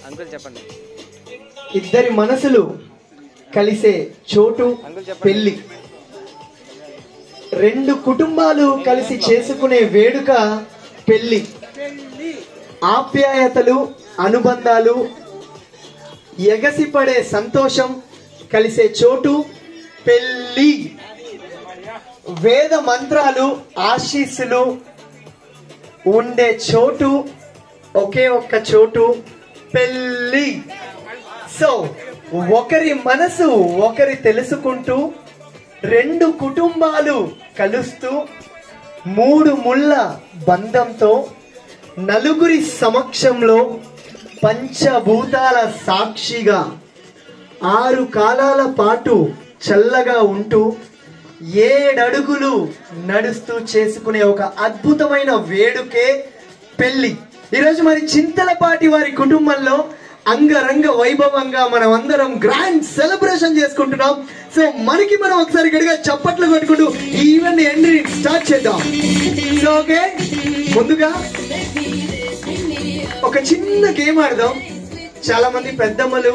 Uncle చెప్పండి. ఇద్దరి మనసులు కలిసే చోటు పెళ్లి. రెండు కుటుంబాలు కలిసి చేసుకునే వేడుక పెళ్లి. ఆప్యాయతలు, అనుబంధాలు, ఎగసిపడే సంతోషం కలిసే చోటు పెళ్లి. వేద మంత్రాలు, ఆశీస్సులు ఉండే చోటు, ఒకే ఒక్క చోటు పెళ్లి. సో ఒకరి మనసు ఒకరి తెలుసుకుంటూ, రెండు కుటుంబాలు కలుస్తూ, మూడు ముళ్ళ బంధంతో, నలుగురి సమక్షంలో, పంచభూతాల సాక్షిగా 6 కాలాల పాటు చల్లగా ఉంటూ, 7 అడుగులు నడుస్తూ చేసుకునే ఒక అద్భుతమైన వేడుకే పెళ్లి. ఈరోజు మరి చింతలపాటి వారి కుటుంబంలో అంగరంగ వైభవంగా మనం అందరం గ్రాండ్ సెలబ్రేషన్ చేసుకుంటున్నాం. సో మనకి మనం ఒకసారి గడిగా చప్పట్లు కొట్టుకుంటూ ఈ ఈవెంట్ ఎంట్రీ స్టార్ట్ చేద్దాం. సో ఓకే, ముందుగా ఒక చిన్న గేమ్ ఆడదాం. చాలా మంది పెద్దమ్మలు